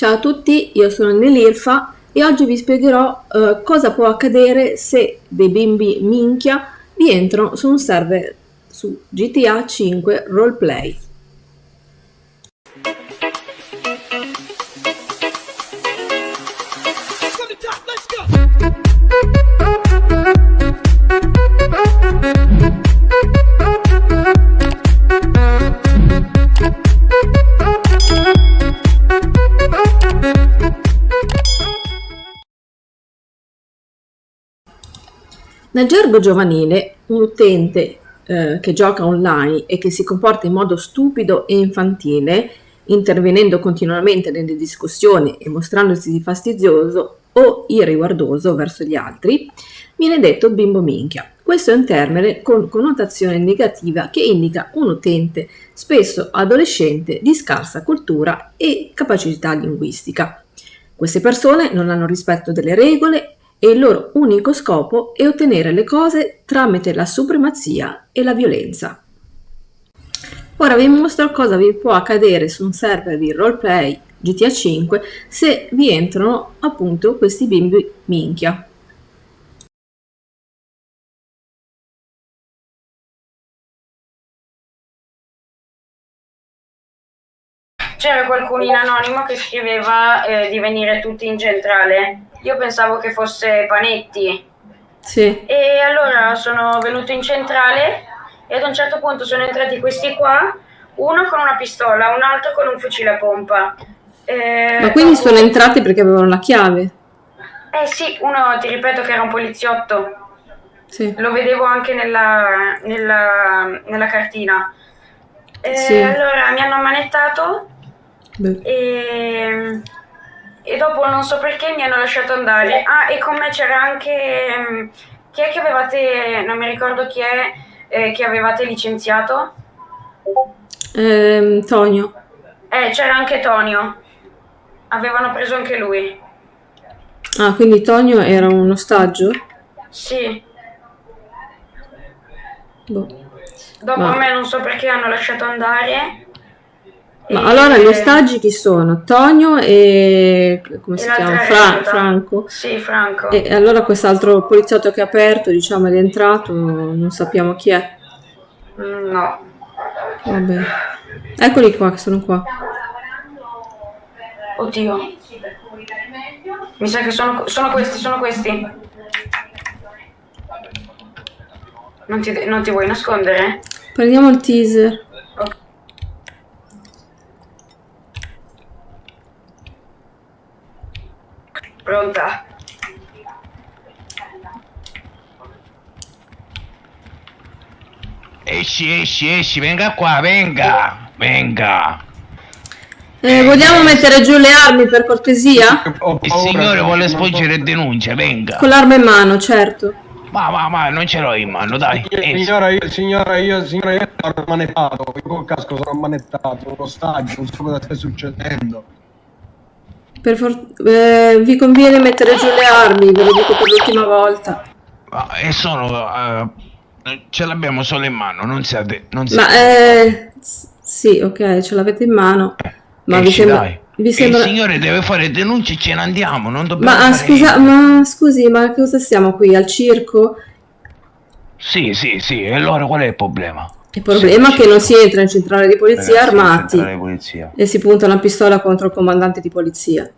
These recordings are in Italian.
Ciao a tutti, io sono Nelirfa e oggi vi spiegherò cosa può accadere se dei bimbi minchia vi entrano su un server su GTA 5 Roleplay. Nel gergo giovanile, un utente che gioca online e che si comporta in modo stupido e infantile, intervenendo continuamente nelle discussioni e mostrandosi fastidioso o irriguardoso verso gli altri, viene detto bimbo minchia. Questo è un termine con connotazione negativa che indica un utente, spesso adolescente, di scarsa cultura e capacità linguistica. Queste persone non hanno rispetto delle regole e il loro unico scopo è ottenere le cose tramite la supremazia e la violenza. Ora vi mostro cosa vi può accadere su un server di roleplay GTA 5 se vi entrano appunto questi bimbi minchia. C'era qualcuno in anonimo che scriveva di venire tutti in centrale. Io pensavo che fosse Panetti. Sì. E allora sono venuto in centrale e ad un certo punto sono entrati questi qua, uno con una pistola, un altro con un fucile a pompa. Ma quindi sono entrati perché avevano la chiave? Sì, uno ti ripeto che era un poliziotto. Sì. Lo vedevo anche nella cartina. Sì. Allora mi hanno ammanettato e dopo non so perché mi hanno lasciato andare. E con me c'era anche chi è che avevate, non mi ricordo chi è che avevate licenziato? Tonio. C'era anche Tonio, avevano preso anche lui. Ah, quindi Tonio era un ostaggio? Sì. Dopo a me non so perché hanno lasciato andare. Ma allora gli ostaggi chi sono? Tonio e come si chiama? Franco? Sì, Franco. E allora quest'altro poliziotto che ha aperto, diciamo, ed è entrato, non sappiamo chi è. No. Vabbè. Eccoli qua, che sono qua. Oddio. Mi sa che sono questi. Non ti vuoi nascondere? Prendiamo il teaser. Ok. Pronta? Esci, venga qua, venga. Vogliamo mettere giù le armi per cortesia? Il signore vuole svolgere denuncia, venga. Con l'arma in mano, certo. Ma non ce l'ho in mano, dai. Signora, io sono ammanettato, col casco sono ammanettato, uno ostaggio, non so cosa sta succedendo. Vi conviene mettere giù le armi, ve lo dico per l'ultima volta. Ce l'abbiamo solo in mano, non si sì, ok, ce l'avete in mano. Ma vi sembra... Il signore deve fare denuncia e ce ne andiamo, non dobbiamo scusi, ma cosa siamo qui, al circo? Sì, e allora qual è il problema? Il problema è che non si entra in centrale di polizia armati e si punta una pistola contro il comandante di polizia.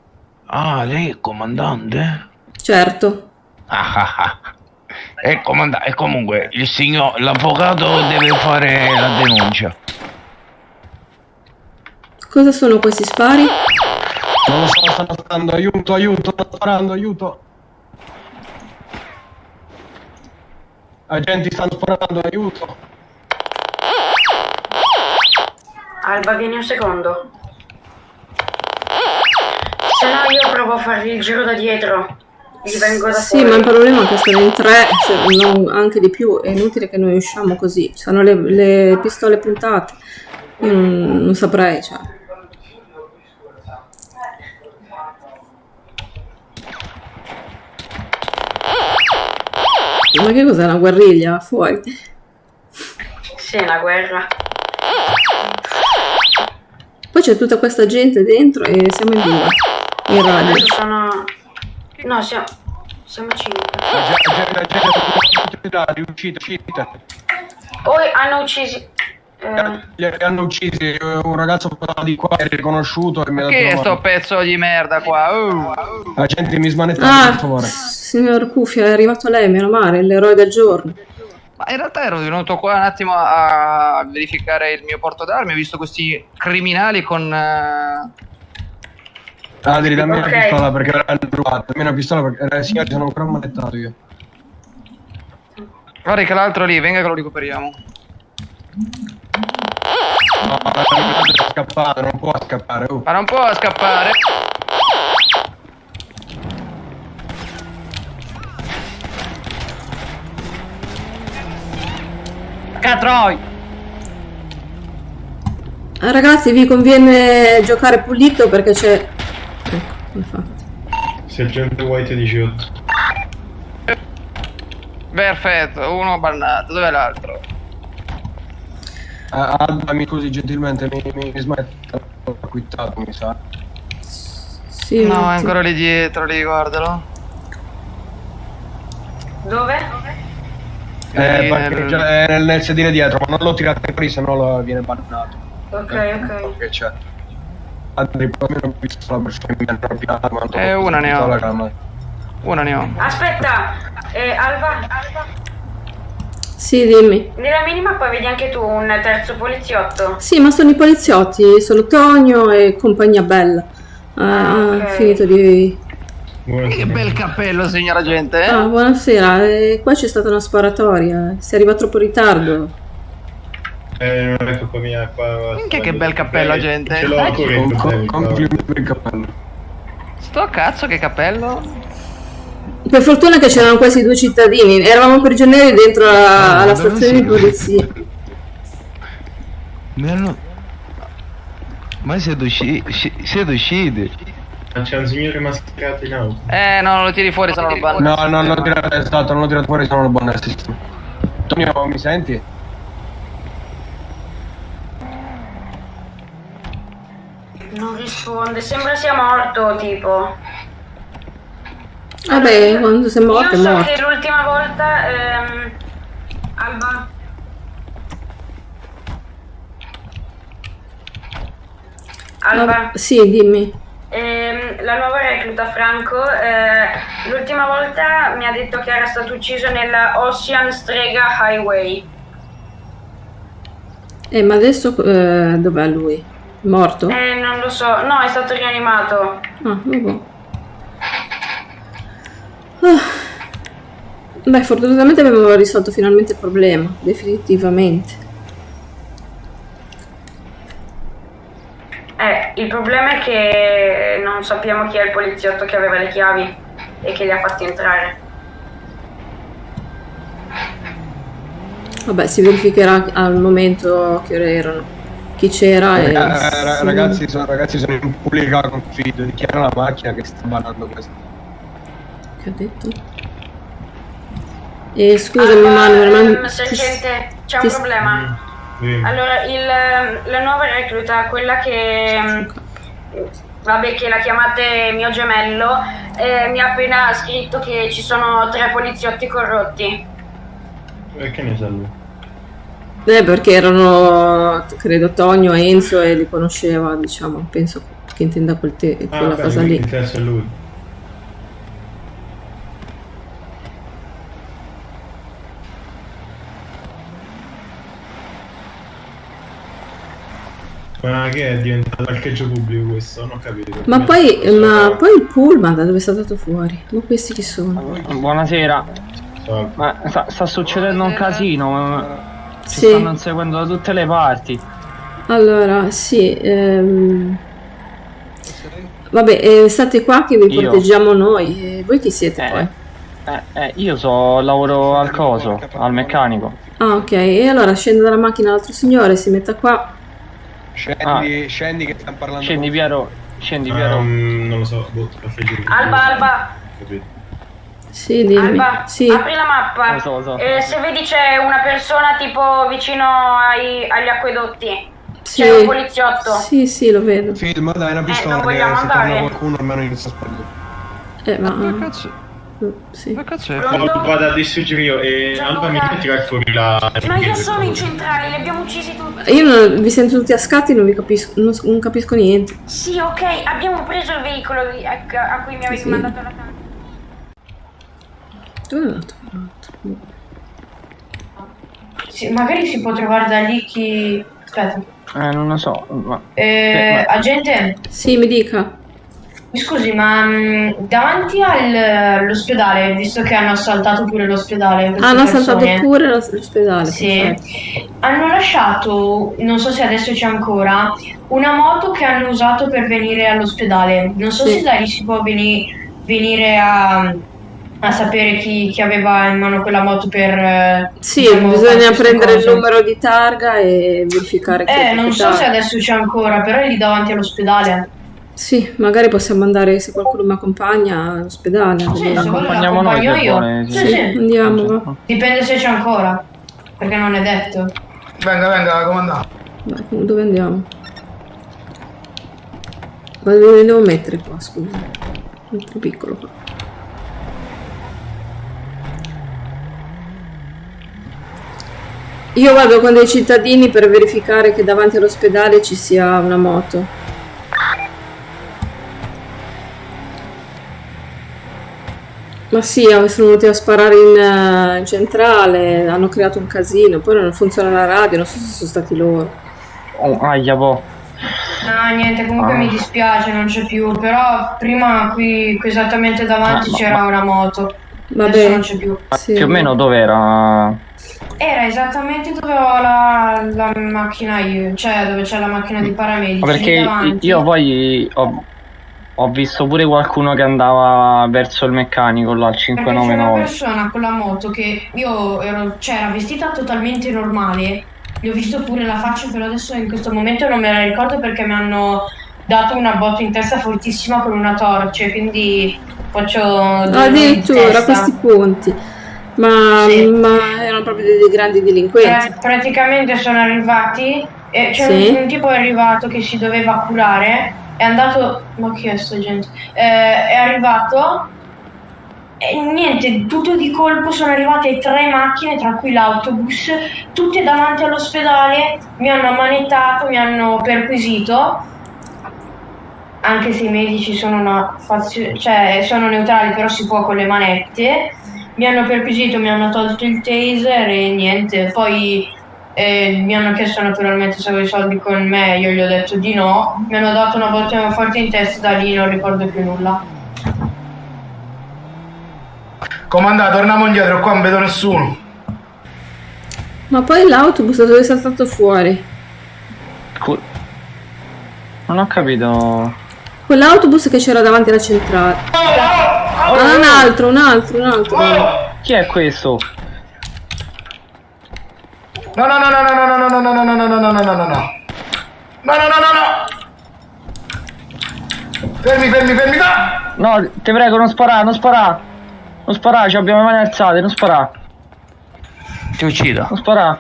Ah, lei è il comandante? Certo. È il comandante, e comunque l'avvocato deve fare la denuncia. Cosa sono questi spari? Non lo so, stanno sparando, aiuto, stanno sparando, aiuto. Agenti stanno sparando, aiuto. Alba, vieni un secondo. Se no io provo a fargli il giro da dietro. Gli vengo da fuori. Sì, ma il problema è che sono in 3, se non anche di più. È inutile che noi usciamo così. Ci sono le pistole puntate. Io non saprei, cioè. Ma che cos'è, una guerriglia? Fuori. Sì, è una guerra. Poi c'è tutta questa gente dentro e siamo in due. in radio. Adesso sono... No, siamo 5. La gente uscite. Poi hanno uccisi... Gli hanno uccisi un ragazzo di qua, è riconosciuto e mi ha Che è dato sto pezzo di merda qua? la gente mi smanetta, per favore. Signor Cuffia, è arrivato lei, meno male, l'eroe del giorno. Ma in realtà ero venuto qua un attimo a verificare il mio porto d'armi. Ho visto questi criminali con... Adri, dammi Ok. una pistola perché l'hanno rubato. Dammi una pistola perché signori sono ancora ammanettato io. Guarda che l'altro lì, venga che lo recuperiamo. No, non può scappare, non può scappare. Ma non può scappare. Catroi! Ragazzi, vi conviene giocare pulito perché c'è... Ecco, infatti. Sergente White 18. Perfetto, uno bannato, dov'è l'altro? Alba, mi scusi gentilmente, mi smetta. Ho acquittato, mi sa. Sì, un No, è attimo. ancora lì dietro, lì, guardalo. Dove? Perché già è nel sedile dietro, ma non l'ho tirato fuori, se no viene bannato. Ok. Che c'è? Altri poi non pistola perché mi hanno arrabbiato. Una ne ho. Una ne ho. Aspetta, Alba, Sì, dimmi. nella minimappa vedi anche tu un terzo poliziotto? Sì, ma sono i poliziotti, sono Tonio e compagnia bella. ok. Finito di... Che bel cappello, signora gente, eh? Ah, buonasera, qua c'è stata una sparatoria, si arriva troppo in ritardo. Non è colpa mia, qua. Minchia che bel cappello, gente. Ce l'ho ancora in problemi. Complimenti per il cappello. Sto cazzo, che cappello. Per fortuna che c'erano questi due cittadini, eravamo prigionieri dentro alla stazione di polizia. Ma siete usciti? Ma c'è un signore mascherato in auto. No, non lo tiri fuori, se no lo banno. No, non l'ho tirato, esatto, non l'ho tirato fuori, sono buono assistente. Tonio, mi senti? Non risponde, sembra sia morto, tipo. Vabbè, quando sei morto è Io so morto. che l'ultima volta, Alba, Alba, Sì, dimmi. la nuova recluta Franco, l'ultima volta mi ha detto che era stato ucciso nella Ocean Strega Highway. Ma adesso dov'è lui? Morto? Non lo so, no, è stato rianimato. Ah, vabbè. Ah. Beh, fortunatamente abbiamo risolto finalmente il problema, definitivamente. Il problema è che non sappiamo chi è il poliziotto che aveva le chiavi e che li ha fatti entrare. Vabbè, si verificherà al momento che ore erano, chi c'era e... Ragazzi, sono in pubblica confido. Chi era la macchina che sta ballando questo? Che ha detto? Scusami Manuel, ma... Sergente, c'è un ti- problema. Allora, la nuova recluta, quella che... vabbè, che la chiamate mio gemello, mi ha appena scritto che ci sono 3 poliziotti corrotti. E che ne sa lui? Perché erano, credo, Tonio e Enzo e li conosceva, diciamo, penso che intenda quella cosa lì. Il terzo è lui. Ma che è diventato parcheggio pubblico questo? Non ho capito. Ma poi il pullman da dove è stato dato fuori? Ma questi chi sono? Buonasera. So. Ma sta succedendo un casino. Ci Sì. stanno inseguendo da tutte le parti. Allora, sì, vabbè, state qua che vi Io. proteggiamo noi. Voi chi siete poi? Io lavoro al coso, al meccanico. Ah, ok, e allora scende dalla macchina l'altro signore, si metta qua. Scendi che stiamo parlando. Scendi Piero. Non lo so, caffè giù. Alba, Capito. Sì, dimmi. Alba, Sì. apri la mappa. Lo so. Se vedi c'è una persona tipo vicino agli acquedotti. Sì. C'è un poliziotto. Sì, lo vedo. Film, dai, una pistola non che vogliamo se andare? torna qualcuno almeno inizia a sparire. Ma... Che cazzo? Sì. Che cazzo è? Pronto? Vado a distruggere io e Gianluca? Alba mi può tirare fuori la... Ma io sono in centrale, li abbiamo uccisi tutti. Io vi sento tutti a scatti e non vi capisco, non capisco niente. Sì, ok, abbiamo preso il veicolo a cui mi avete Sì. mandato la tanto. Dove è andato? Sì, magari si può trovare da lì chi... Aspetta. Non lo so. Ma... Agente, Sì, mi dica. mi scusi, ma davanti all'ospedale, visto che hanno assaltato pure l'ospedale, queste Hanno assaltato persone, pure l'ospedale. sì, perfetto. hanno lasciato, non so se adesso c'è ancora, una moto che hanno usato per venire all'ospedale. Non so Sì. se da lì si può venire a sapere chi aveva in mano quella moto per... Sì, diciamo, fare bisogna queste prendere il cose. numero di targa e verificare chi è Non so proprietario. se adesso c'è ancora, però è lì davanti all'ospedale. Sì, magari possiamo andare, se qualcuno mi accompagna, all'ospedale. a Sì, vedere. se vuole Accompagniamo noi, l'accompagno se io. vuole, Sì, sì. sì. Andiamo, va. Dipende se c'è ancora, perché non è detto. Venga, comandante. Dai, dove andiamo? Ma dove devo mettere qua, scusa? È troppo piccolo qua. Io vado con dei cittadini per verificare che davanti all'ospedale ci sia una moto. Ma sì, sono venuti a sparare in centrale, hanno creato un casino, poi non funziona la radio, non so se sono stati loro. Oh, aia, boh. No, niente, comunque mi dispiace, non c'è più. Però prima qui esattamente davanti c'era una moto. Adesso Vabbè, non c'è più. sì. Più o meno dov'era? Era esattamente dove ho la macchina io, cioè dove c'è la macchina di paramedici. Perché lì davanti. io poi ho visto pure qualcuno che andava verso il meccanico là al Perché c'è una 599. persona con la moto che io ero, cioè era vestita totalmente normale. Gli ho visto pure la faccia, però adesso in questo momento non me la ricordo perché mi hanno dato una botta in testa fortissima con una torcia, quindi faccio Addirittura a questi punti. Ma, Sì. ma erano proprio dei grandi delinquenti. Praticamente sono arrivati e c'è Sì. un tipo è arrivato che si doveva curare, è andato, ma chi è sto gente? È arrivato e niente, tutto di colpo sono arrivate 3 macchine, tra cui l'autobus, tutte davanti all'ospedale, mi hanno ammanettato, mi hanno perquisito, anche se i medici sono cioè sono neutrali, però si può con le manette. Mi hanno perquisito, mi hanno tolto il taser e niente, poi mi hanno chiesto naturalmente se avevo i soldi con me, io gli ho detto di no, mi hanno dato una botta forte in testa, da lì non ricordo più nulla. Comandante, torniamo indietro, qua non vedo nessuno. Ma poi l'autobus da dove è saltato fuori? Non ho capito. Quell'autobus che c'era davanti alla centrale. Ah, un altro. Chi è questo? No. Fermi, no! No, ti prego, non sparare. Non sparare, ci abbiamo le mani alzate, non sparare. Ti uccido. Non sparare.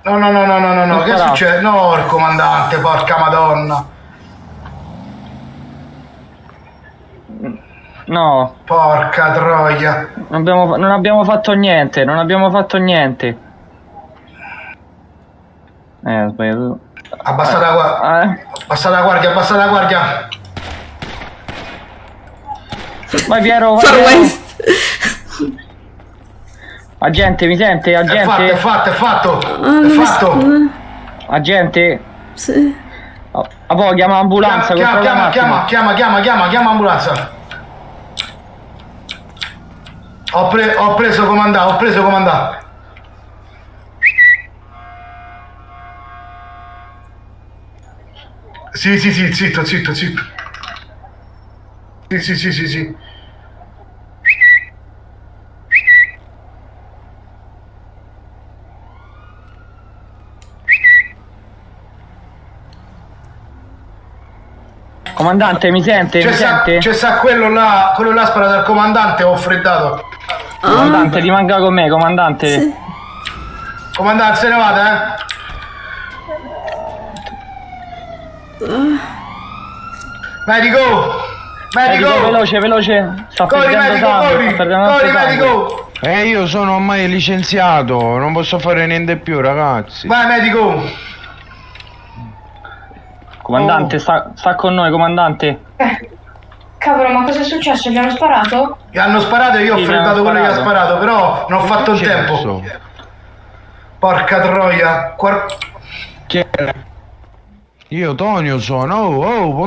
No, che spara. succede? No, il comandante, porca madonna. No, Porca troia. non abbiamo fatto niente. Ho sbagliato. Abbassate la guardia. Abbassate la guardia. Vai Piero, vai Far Piero. West. Agente, mi sente? Agente? È fatto. Ah, È fatto. Agente? Sì. Ah, poi chiama l'ambulanza. Chiama ambulanza. Ho preso comandante. Sì, zitto. Sì. Comandante, mi sente? Mi sente? C'è sta quello là spara dal comandante, ho freddato. Comandante, rimanga con me, comandante. Sì. Comandante, se ne vada, Medico! Veloce, veloce. Sta Corri, perdendo medico, sangue, corri! sta perdendo Corri, sangue. medico! Io sono ormai licenziato, non posso fare niente più, ragazzi. Vai, medico! Comandante, sta con noi, comandante. Cavolo, ma cosa è successo? Gli hanno sparato? Gli hanno sparato e io ho Sì, freddato quello che gli ha sparato. sparato, però non ho fatto il tempo. Successo? Porca troia. Chi è? Io Tonio sono,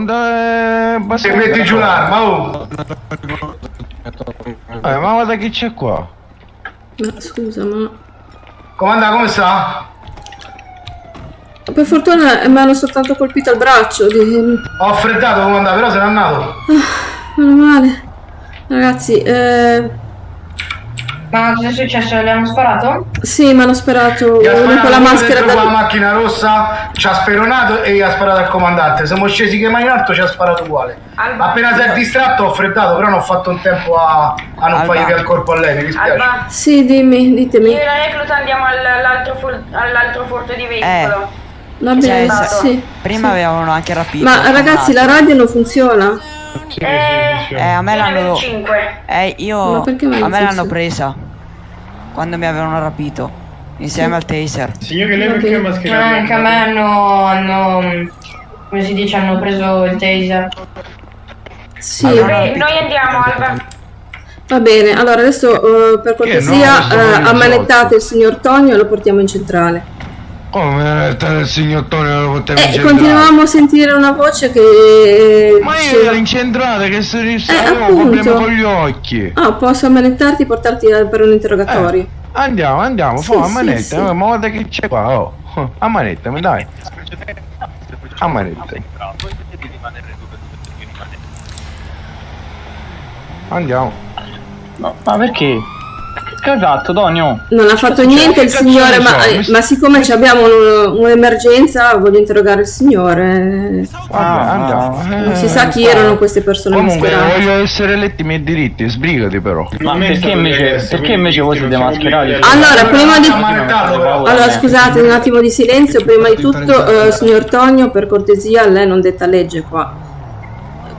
Se basta. metti giù l'arma, oh! Ma guarda chi c'è qua. Ma scusa, ma... Comandante, come sta? Per fortuna mi hanno soltanto colpito al braccio. Ho freddato, comandante, però se n'è andato. Meno male. Ragazzi, Ma cosa è successo? Gli hanno sparato? sì, mi hanno sparato Gli ha uno sparato con la uno maschera dentro con la da... macchina rossa, ci ha speronato e gli ha sparato al comandante. Siamo scesi che mani in alto, ci ha sparato uguale. Alba. Appena si è distratto ho freddato, però non ho fatto in tempo a non Alba. fargli via il corpo a lei, mi dispiace. Alba, Sì, ditemi. io e la recluta andiamo all'altro furto di veicolo. Va bene, Cioè, sì. Prima avevano anche rapito. Ma ragazzi, la radio non funziona? A me l'hanno. 5. Ma perché non A me l'hanno funziona? presa. Quando mi avevano rapito. Insieme al taser. Signore, lei Va perché è bene. mascherato? Anche a me hanno come si dice, hanno preso il taser. Sì. Noi andiamo, Alba. Va bene, allora adesso per cortesia no, sono ammanettate il signor Tonio e lo portiamo in centrale. Come il signor Tonio lo potevo incentrare? Continuavamo a sentire una voce che... Ma io diceva- ero incentrato, che se avevo appunto. problemi con gli occhi. Ah, posso ammanettarti e portarti per un interrogatorio? Andiamo, Sì, fa a sì, manetta, sì. ma guarda che c'è qua, oh. A manettami, dai. A manetta. Andiamo. Ma perché? Che hai fatto, Tonio? Non ha fatto niente il che cazzo signore, ne so? ma siccome ci abbiamo un'emergenza voglio interrogare il signore. Vabbè, andiamo. Non si sa chi erano queste persone Comunque, mascherate. voglio essere letti i miei diritti, sbrigati però. Ma perché invece voi siete mascherati? Allora, prima di... Ammanettato, però. Allora, scusate, un attimo di silenzio. Prima di tutto, signor Tonio, per cortesia, lei non detta legge qua.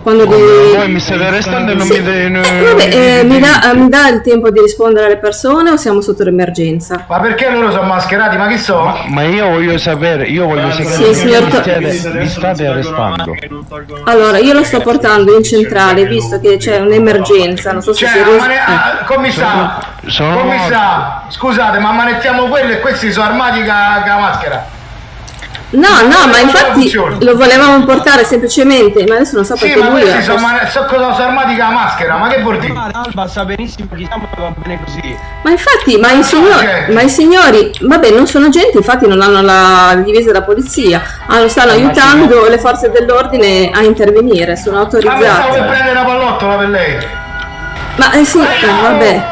Quando Voi mi state arrestando e non Sì. Vabbè, mi dà il tempo di rispondere alle persone o siamo sotto l'emergenza? Ma perché loro sono mascherati? Ma chi so? Ma io voglio sapere, Sì, signor mi state arrestando. Allora, io lo sto portando in centrale, visto che c'è un'emergenza, non so se si Commissario, scusate, ma ammanettiamo quello e questi sono armati con la maschera. No, ma infatti lo volevamo portare semplicemente, ma adesso non so Sì, perché ma lui questi ha sono armati con la maschera, ma che vuol dire? Alba sa benissimo chi siamo e va bene così. Ma infatti, ma i signori, vabbè, non sono agenti, infatti non hanno la divisa della polizia, stanno aiutando le forze dell'ordine a intervenire, sono Ma pensavo autorizzati. per prendere una pallottola per lei. Ma sì, vabbè.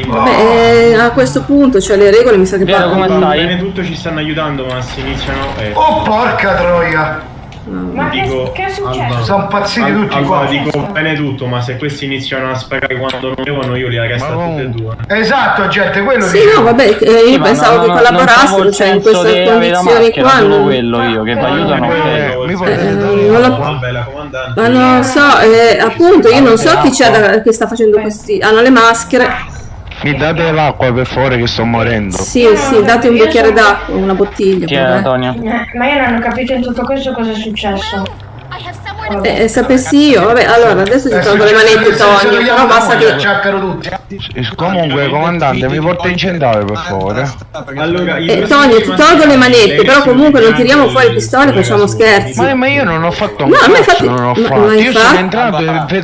Vabbè, a questo punto, cioè le regole mi sa che Piero, come Va stai? bene tutto, ci stanno aiutando, ma si iniziano. Oh porca troia! Ma Dico, che è successo? Alba, Sono impazziti tutti Alba, qua. dico bene tutto, ma se questi iniziano a sparare quando non devono, io li arresto Ma tutti e due. Esatto, gente, quello Sì, dicevo. no, vabbè, io pensavo che collaborassero, cioè in queste condizioni qua. Solo non- quello io, che vi aiutano. Mi potete non lo- Vabbè, la comandante. Ma non so, appunto, io non so chi c'è che sta facendo questi. Hanno le maschere. Mi date l'acqua per favore che sto morendo. Sì, date un bicchiere d'acqua, una bottiglia. Chi è, vabbè. Tonio? Ma io non ho capito in tutto questo cosa è successo. Sapessi io, vabbè, allora adesso ti tolgo le manette, Tonio, però basta che. Acciaccano tutti. Comunque, comandante, mi porta in centrale per favore. Allora, Tonio, ti tolgo le manette, però comunque non tiriamo fuori pistole, facciamo scherzi. Ma io non ho fatto un No, a me cazzo, infatti- non ho ma fatto. Io infatti- sono entrato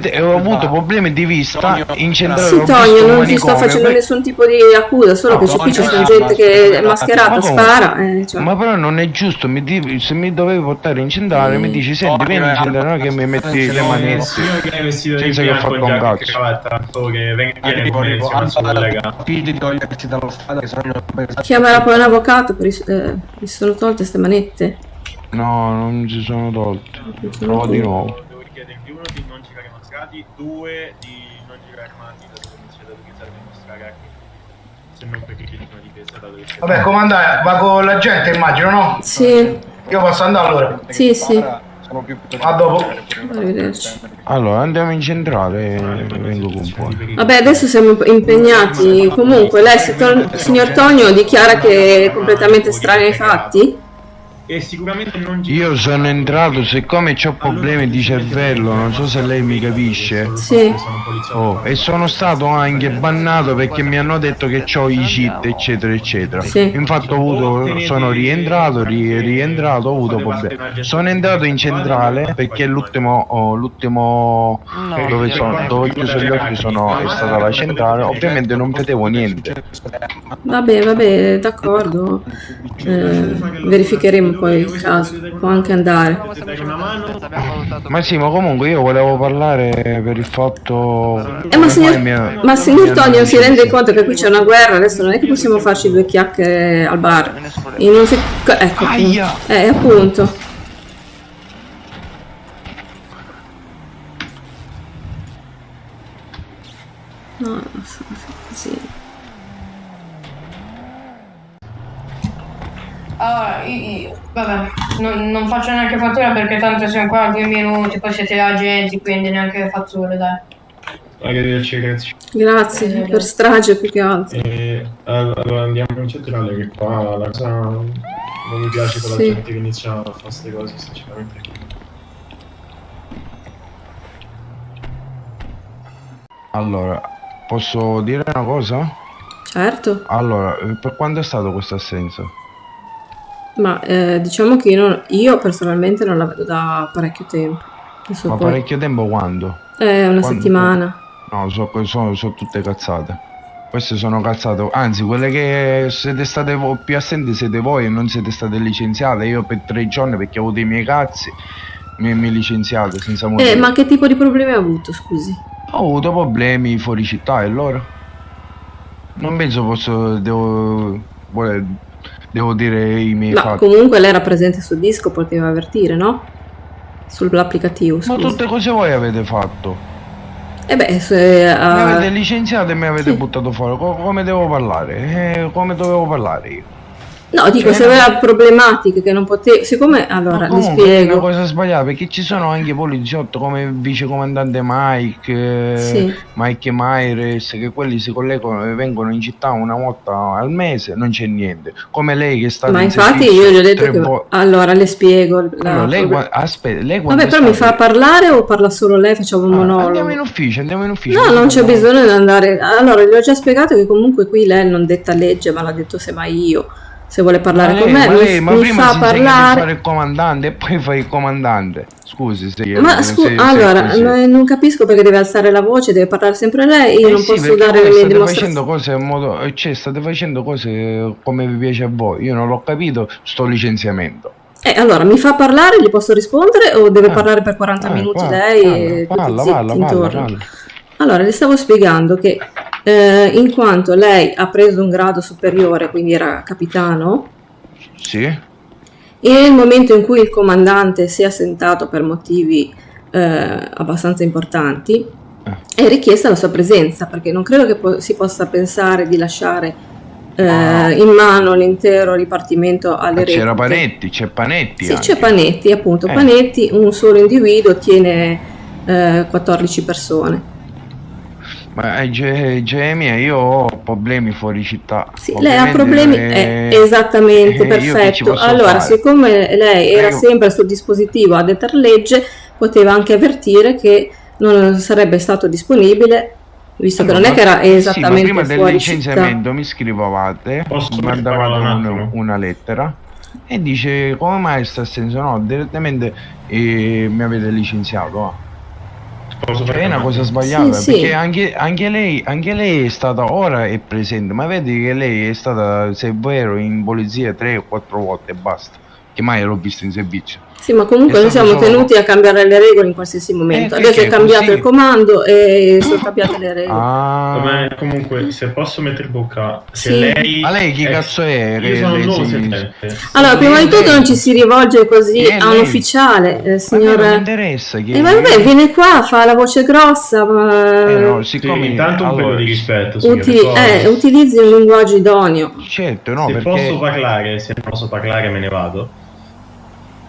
e ho avuto problemi di vista in centrale. Sì, ho visto Tonio, un non ti sto manicomio, facendo beh, nessun tipo di accusa, solo che qui ci sono gente che è mascherata, Ma comunque- spara. Cioè. Ma però non è giusto, se mi dovevi portare in centrale mi dici senti vieni in centrale, non è che mi metti le mani signore che è vestito di senza che ho bianco, fatto un giacca e cazzo. cravatta, solo che viene con me insieme al suo collega. Figli di togliersi dallo stato che sono Chiamerà poi un avvocato per mi sono tolte queste manette. No, non si sono tolte. Non sono Provo di tolte. nuovo. Devo richiedervi uno di non girare mascherati, due di non girare armati da dove iniziate ad utilizzare per mostrare armi. Se non per legittima difesa, dato che Vabbè, comandante, va con la gente, immagino, no? Sì, Io posso andare allora? sì, sì. A dopo. Arrivederci. Allora, andiamo in centrale e vengo con voi. Vabbè, adesso siamo impegnati. Comunque, lei, signor Tonio, dichiara che è completamente estraneo ai fatti? e sicuramente non Io sono entrato, siccome ho problemi di cervello, non so se lei mi capisce. Sì. Oh, e sono stato anche bannato perché mi hanno detto che ho i cheat, eccetera, eccetera. Sì. Infatti sono rientrato, ho avuto problemi. Sono entrato in centrale perché l'ultimo dove ho chiuso gli occhi è stata la centrale, ovviamente non vedevo niente. Vabbè, d'accordo. Verificheremo poi il caso. Può anche andare. Ma sì, ma comunque io volevo parlare per il fatto... Ma signor Tonio si rende conto che qui c'è una guerra, adesso non è che possiamo farci due chiacchiere al bar. Ecco, appunto. No, sì. Allora, vabbè, non faccio neanche fattura perché tanto siamo qua 2 minuti, poi siete agenti, quindi neanche fatture, dai. Grazie. Grazie, per strage più che altro. Allora andiamo in centrale, che qua la cosa non mi piace con la gente che inizia a fare queste cose, sinceramente. Allora, posso dire una cosa? Certo. Allora, per quanto è stato questa assenza? Ma diciamo che io personalmente non la vedo da parecchio tempo. Adesso Ma poi... parecchio tempo quando? Una settimana. No, sono tutte cazzate. Queste sono cazzate. Anzi, quelle che siete state più assenti siete voi e non siete state licenziate. Io per 3 giorni, perché ho avuto i miei cazzi, mi licenziate senza motivo. Ma che tipo di problemi hai avuto, scusi? Ho avuto problemi fuori città e loro? Non penso devo dire i miei fatti. Comunque lei era presente sul disco, poteva avvertire, no? Sull'applicativo, scusi. Ma tutte cose voi avete fatto. Se... Mi avete licenziato e mi avete buttato fuori. Come devo parlare? Come dovevo parlare io? No, dico, se aveva problematiche che non potevo... Siccome, allora, le spiego... È una cosa sbagliata, perché ci sono anche poliziotti come vicecomandante Mike, Mike e Myres, che quelli si collegano e vengono in città una volta al mese, non c'è niente. Come lei che sta... Ma infatti io gli ho detto che... Allora, le spiego... Allora, lei Vabbè, però mi fa parlare o parla solo lei? Facciamo un monologo? Andiamo in ufficio. No, non c'è bisogno di andare... Allora, gli ho già spiegato che comunque qui lei non detta legge, ma l'ha detto semmai io. Se vuole parlare con me, ma mi prima fa si parlare. Fare il comandante e poi fai il comandante. Scusi, allora, non capisco perché deve alzare la voce, deve parlare sempre lei. Io non posso dare le mie dimostrazioni. State facendo cose come vi piace a voi. Io non l'ho capito, sto licenziamento. Allora, mi fa parlare, gli posso rispondere o deve parlare per 40 minuti lei? Parla. Allora, le stavo spiegando che in quanto lei ha preso un grado superiore, quindi era capitano, sì, e nel momento in cui il comandante si è assentato per motivi abbastanza importanti, è richiesta la sua presenza, perché non credo che si possa pensare di lasciare in mano l'intero dipartimento alle repliche. C'è Panetti. Sì, c'è Panetti, appunto. Panetti, un solo individuo, tiene 14 persone. Ma Gemia, io ho problemi fuori città. Sì, lei ha problemi, esattamente, perfetto. Allora, siccome lei era sempre sul dispositivo a dettare legge, poteva anche avvertire che non sarebbe stato disponibile, visto che non è che era esattamente prima fuori del licenziamento città. Mi scrivevate, mi mandavate una lettera e dice come mai sta assenza? No, direttamente mi avete licenziato. È una cosa sbagliata, perché anche lei è stata, ora è presente, ma vedi che lei è stata, se è vero, in polizia 3 o 4 volte e basta, che mai l'ho vista in servizio. Sì, ma comunque noi siamo tenuti a cambiare le regole in qualsiasi momento. Adesso è cambiato così. il comando e sono cambiate le regole. Comunque, se posso mettere bocca, se Sì. lei... Ma lei chi cazzo è? Io sono un Lei nuovo si- senziente. Allora, prima di tutto non ci si rivolge così a un lei- ufficiale, signor... non mi interessa chi E vabbè, viene qua, fa la voce grossa, no, Sì, siccome intanto un po' di rispetto, signore. utilizzi un linguaggio idoneo. Certo, no, Se perché posso parlare, se non posso parlare me ne vado.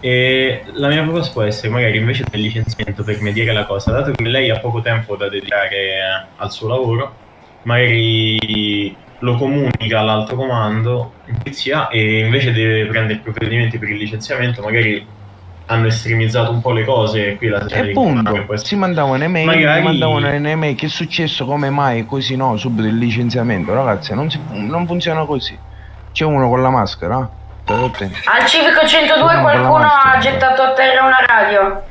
E la mia proposta può essere magari invece del licenziamento per mediare la cosa, dato che lei ha poco tempo da dedicare al suo lavoro, magari lo comunica all'alto comando in polizia e invece deve prendere provvedimenti per il licenziamento, magari hanno estremizzato un po' le cose e qui la E appunto, si mandava un'email, Magari- mandavano un'email, che è successo, come mai, così no, subito il licenziamento, ragazzi, non funziona così. C'è uno con la maschera, Al Civico 102 qualcuno ha gettato a terra una radio.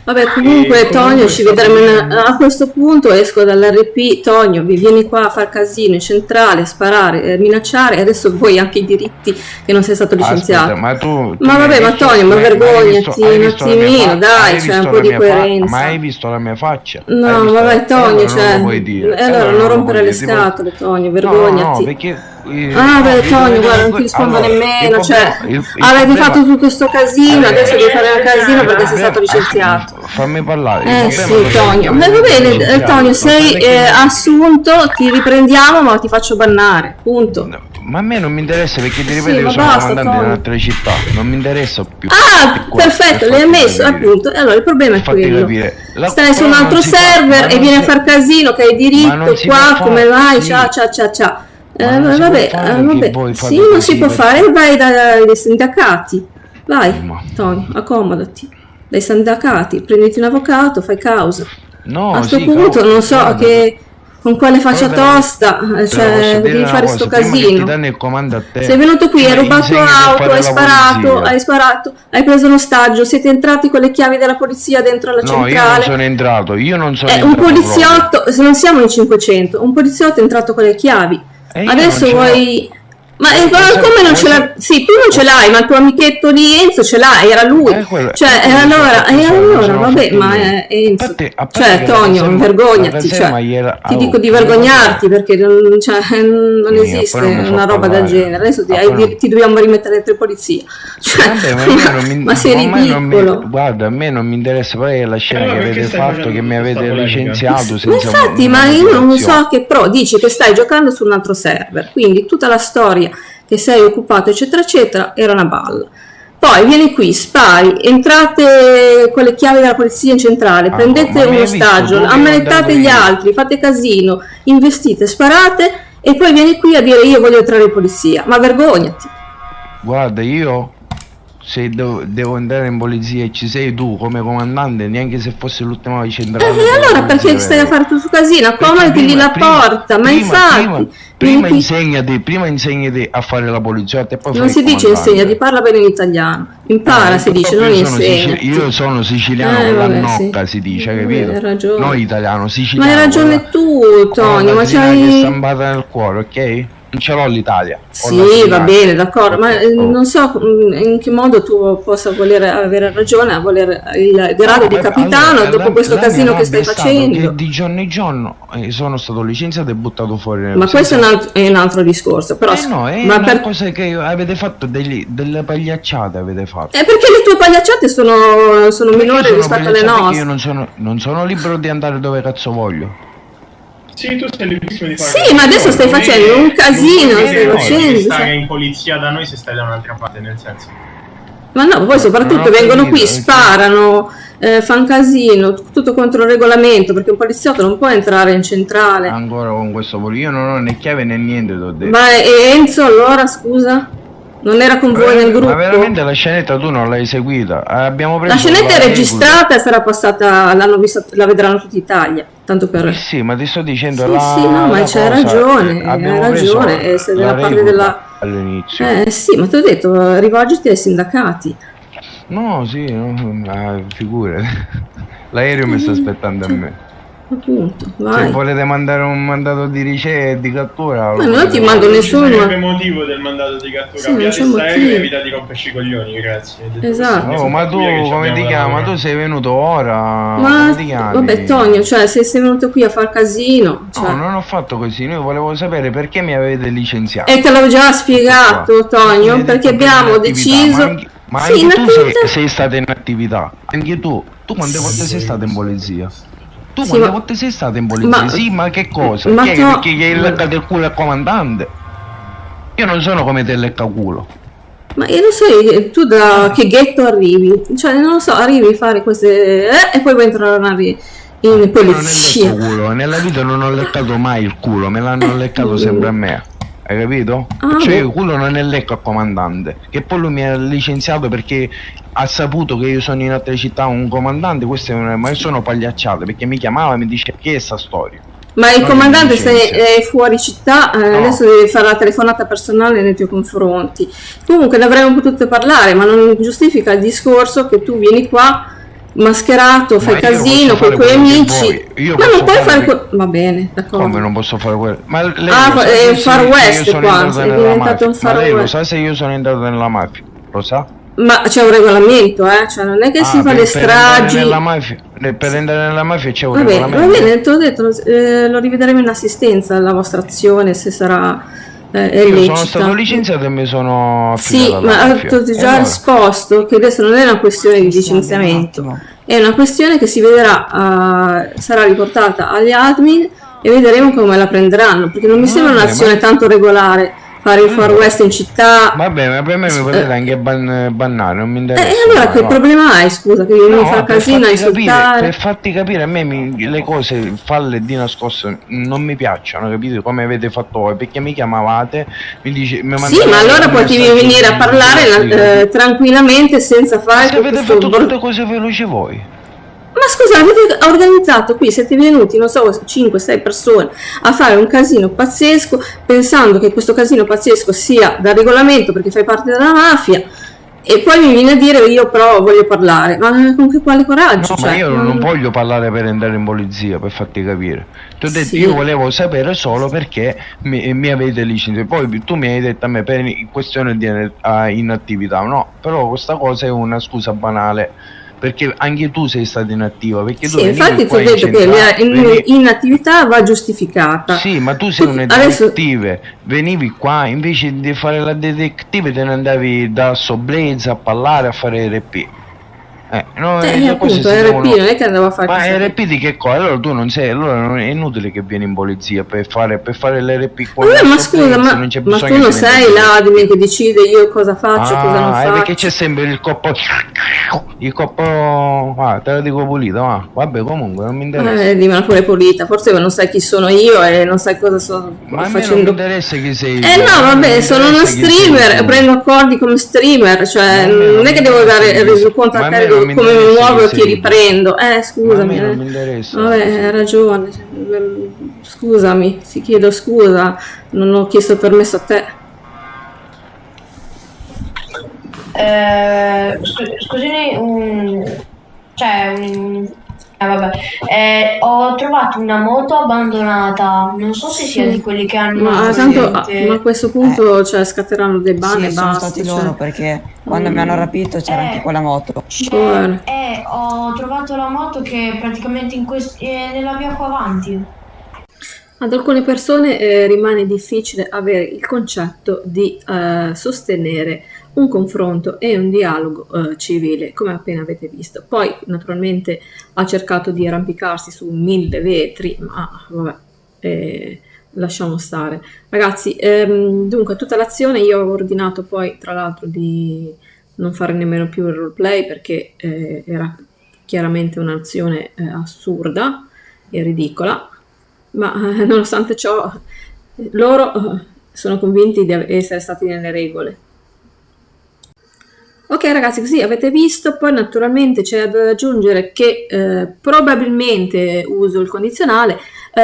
Vabbè, comunque Tonio, ci vedremo a questo punto, esco dall'RP, Tonio, vi vieni qua a far casino in centrale, sparare, minacciare, e adesso vuoi anche i diritti che non sei stato licenziato. Aspetta, ma tu Ma vabbè, hai ma visto- Tonio, ma hai vergognati visto- hai un visto la mia attimino, fa- dai, hai c'è visto un la po' di mia fa- coerenza. Ma hai visto la mia faccia? No, Hai visto- vabbè, Tonio, allora non cioè, lo puoi dire. allora non lo rompere puoi le dire, tipo- scatole, Tonio, No, vergognati. no, perché... Ah, beh, Tonio, guarda, non ti rispondo allora, nemmeno, il cioè, problema- il avete problema- fatto tutto sto casino, adesso devi fare un casino perché sei stato Aspetta, licenziato. Fammi parlare. Sì, Tonio. Va bene, Tonio, sei assunto, ti riprendiamo, ma ti faccio bannare, punto. Ma a me non mi interessa perché ti ripeto Sì, io ma sono basta, comandante di Tonio. un'altra città, non mi interessa più. Ah, perfetto, l'hai ammesso, appunto. E allora il problema è Fatti quello. capire. Stai su un Però altro non si fa- server ma e non vieni a si- far casino, che hai Ma diritto non si qua, può come fare, vai, sì. ciao. Ma non si può Vabbè, fare che vabbè. voi fate Sì, non così si può perché- fare, vai dai sindacati. Vai, Tonio, accomodati. Dai sindacati, prenditi un avvocato, fai causa. No, A questo sì, punto non so guarda, che con quale faccia guarda, tosta, te la posso cioè, dire devi una fare cosa, sto prima che ti casino. danno il comando a te, Sei venuto qui, hai prima rubato insegni a fare auto, la hai sparato, hai preso un ostaggio, siete entrati con le chiavi della polizia dentro la No, io non centrale. sono entrato, io non sono Un entrato poliziotto, se non siamo in 500, un poliziotto è entrato con le chiavi. io Adesso non ce l'ho. vuoi... Ma come non ce l'hai? Sì, tu non ce l'hai, ma il tuo amichetto lì Enzo ce l'hai, era lui. Cioè, e allora, vabbè, ma è Enzo. a parte Cioè, che Tonio, la vergognati, caserma cioè, era- ti oh, dico di vergognarti perché non esiste poi non mi fa una roba del parlare. genere. Adesso ti dobbiamo rimettere dentro polizia. Cioè, Vabbè, ma io non mi, ma sei ormai non mi- ridicolo. guarda, a me non mi interessa poi la scena Allora, che perché avete stai fatto, facendo che mi tutta avete sta polemica? licenziato Ma senza infatti, una ma io non motivazione. so che dici che stai giocando su un altro server, quindi tutta la storia che sei occupato eccetera eccetera era una balla. Poi vieni qui, spari, entrate con le chiavi della polizia in centrale, prendete ma mi un hai visto ostaggio, dove ammanettate andavo gli io? altri, fate casino, investite, sparate e poi vieni qui a dire io voglio entrare in polizia. Ma vergognati. Guarda, io se devo andare in polizia e ci sei tu come comandante, neanche se fosse l'ultima centrale. E allora perché stai a fare tutto casino? Accomodati lì la porta, ma infatti... Prima vieni qui. insegnati a fare la poliziotta e poi Non fai si il dice comandante. insegnati, parla bene in italiano. Impara, si dice, non Io sono insegnati. io sono siciliano con la vabbè, nocca, sì. si dice, Hai capito? ragione. Noi italiano, Ma siciliano. hai ragione tu, Tonio, ma che è c'hai... stampata nel cuore, ok? Non ce l'ho l'Italia. Ho la Sì, Sicilia. va bene, d'accordo, ma Oh. non so in che modo tu possa voler avere ragione a voler il grado di Beh, capitano allora, dopo questo la mia casino che rabbia stai è stato facendo. che di giorno in giorno sono stato licenziato e buttato fuori. Ma questo è un altro discorso, però... no, è ma una cosa che avete fatto delle pagliacciate avete fatto. È perché le tue pagliacciate sono minori Sono rispetto alle pagliacciate che nostre. io non sono libero di andare dove cazzo voglio. Sì, tu sei liberissimo di fare. Sì, ma adesso stai facendo un casino, stai Non facendo, devi stare cioè. in polizia da noi se stai da un'altra parte, nel senso. Ma no, poi soprattutto Non ho vengono capito, qui, sparano, fanno casino, tutto contro il regolamento, perché un poliziotto non può entrare in centrale. Ancora con questo io non ho né chiave né niente, t'ho detto. Ma e Enzo allora, scusa? Non era con voi nel gruppo? Ma veramente la scenetta tu non l'hai seguita? Abbiamo preso La scenetta è regola. registrata e sarà passata, l'hanno vista, la vedranno tutta Italia, tanto per... Sì, ma ti sto dicendo Sì, no, ma c'hai ragione, abbiamo hai preso ragione, e se la della parte regola della... all'inizio. Sì, ma ti ho detto, rivolgiti ai sindacati. No, sì, no, figurati. L'aereo mi sta aspettando a me. appunto, Se vai. volete mandare un mandato di ricerca e di cattura... Ma non ti mando Non ci sarebbe nessuno. motivo del mandato di cattura. Sì, non Avviate c'è sta aereo e motivo. evita di romperci i coglioni, grazie. Esatto. Oh, ma tu come ti chiami? Tu sei venuto ora? Ma Come ti chiami? vabbè, Tonio, cioè se sei venuto qui a far casino, No, cioè. non ho fatto così, io volevo sapere perché mi avete licenziato. E te l'avevo già spiegato, Tonio, Mi hai perché detto per abbiamo inattività, deciso. Ma Sì, anche tu inattività. sei stata in attività. Anche tu. Tu quante volte sei stata in polizia? Tu Sì, quante ma- volte sei stata in polizia? ma- Sì, ma che cosa? ma Chi è to- che gli hai leccato il culo al comandante? Io non sono come te leccaculo. Ma io non so tu da che ghetto arrivi, cioè non lo so, arrivi a fare queste e poi vuoi entrare in Io non è polizia. lecco culo, nella vita non ho leccato mai il culo, me l'hanno leccato sempre a me. Hai capito? Ah, Cioè boh. il culo non è lecco al comandante. Che poi lui mi ha licenziato perché ha saputo che io sono in altre città un comandante, questo è ma sono pagliacciate perché mi chiamava e mi dice che è sta storia. Ma il Non comandante mi licenzia. è fuori città, adesso devi fare la telefonata personale nei tuoi confronti. Comunque ne avremmo potuto parlare, ma non giustifica il discorso che tu vieni qua mascherato, fai io casino posso con i fare tuoi quello che amici. vuoi. Io Ma non posso puoi fare fare que- va bene, d'accordo. Come non posso fare quello? Ma lei Ah, lo sa è se il Far io West sono qua, entrato sei nella diventato mafia? un Far Ma lei lo West. sa se io sono entrato nella mafia? Lo sa? Ma c'è un regolamento, cioè non è che si fa le Per stragi. entrare nella mafia, per entrare nella mafia c'è un Va regolamento. bene, te l'ho detto, lo rivedremo in assistenza la vostra azione se sarà Io sono lecita. stato licenziato e mi sono Sì, affidato ma alla ti mafia. ho già allora? risposto che adesso non è una questione di Sì, sì, licenziamento, un attimo. è una questione che si vedrà, sarà riportata agli admin e vedremo come la prenderanno, perché non mi sembra Vabbè, un'azione tanto regolare fare il Far West in città. Vabbè, ma per me mi potete anche bannare, non mi interessa. E allora che no. problema hai, scusa, che vieni a No, far per casino a farti capire, insultare? per farti capire, a me le cose falle di nascosto non mi piacciono, capito? Come avete fatto voi, perché mi chiamavate, mi dice, mi Sì, mandavate ma allora un potevi messaggio venire a di- parlare sì. tranquillamente senza Ma fare se tutto avete questo fatto tutte cose veloci voi. Ma scusa, avete organizzato qui, siete venuti, non so, 5-6 persone a fare un casino pazzesco, pensando che questo casino pazzesco sia da regolamento perché fai parte della mafia, e poi mi viene a dire io però voglio parlare. Ma con che quale coraggio? No, ma io non voglio parlare per andare in polizia, per farti capire. Ti ho detto, Sì. io volevo sapere solo perché mi avete licenziato. Poi tu mi hai detto a me per questione di inattività. No, però questa cosa è una scusa banale. Perché anche tu sei stata inattiva. Perché tu Sì, venivi infatti ti qua ho detto che venivi- l'inattività va giustificata. Sì, ma tu sei una Adesso- detective, venivi qua invece di fare la detective te ne andavi da Soblenza a parlare, a fare RP. No, le cose appunto, si RP devono- non è che andavo a fare Ma chissà che- RP di che cosa? Allora tu non sei, allora è inutile che vieni in polizia per fare l'RP qua. Vabbè, a ma Soblenza, scusa, non c'è ma bisogno tu non di sei venire. l'admin che decide io cosa faccio, cosa non Ah, è faccio. perché c'è sempre il coppo. Il coppo. Te lo dico pulito, va. Vabbè, comunque non mi interessa. Dimmela pure pulita, forse non sai chi sono io e non sai cosa sto Ma a me non mi facendo. interessa chi sei. No, vabbè, sono uno streamer, prendo accordi come streamer, cioè non è che devo dare resoconto a te come mi muovo e ti riprendo. Scusami. non mi interessa. Vabbè, hai ragione. Scusami, ti chiedo scusa, non ho chiesto permesso a te. Scusami, vabbè. Ho trovato una moto abbandonata, non so se sia di quelli che hanno Ma tanto ma a questo punto cioè, scatteranno dei ban Sì, e sono basta. stati cioè. loro perché quando mi hanno rapito c'era anche quella moto. Buono. Ho trovato la moto che è praticamente nella via qua avanti. Ad alcune persone rimane difficile avere il concetto di sostenere un confronto e un dialogo civile, come appena avete visto. Poi naturalmente ha cercato di arrampicarsi su 1000 vetri, ma vabbè, lasciamo stare. Ragazzi, dunque tutta l'azione io ho ordinato poi tra l'altro di non fare nemmeno più il roleplay perché era chiaramente un'azione assurda e ridicola, ma nonostante ciò loro sono convinti di essere stati nelle regole. Ok ragazzi, così avete visto, poi naturalmente c'è da aggiungere che probabilmente uso il condizionale,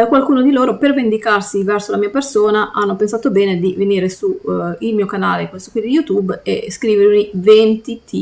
qualcuno di loro per vendicarsi verso la mia persona hanno pensato bene di venire su il mio canale, questo qui di YouTube, e scrivermi 20 T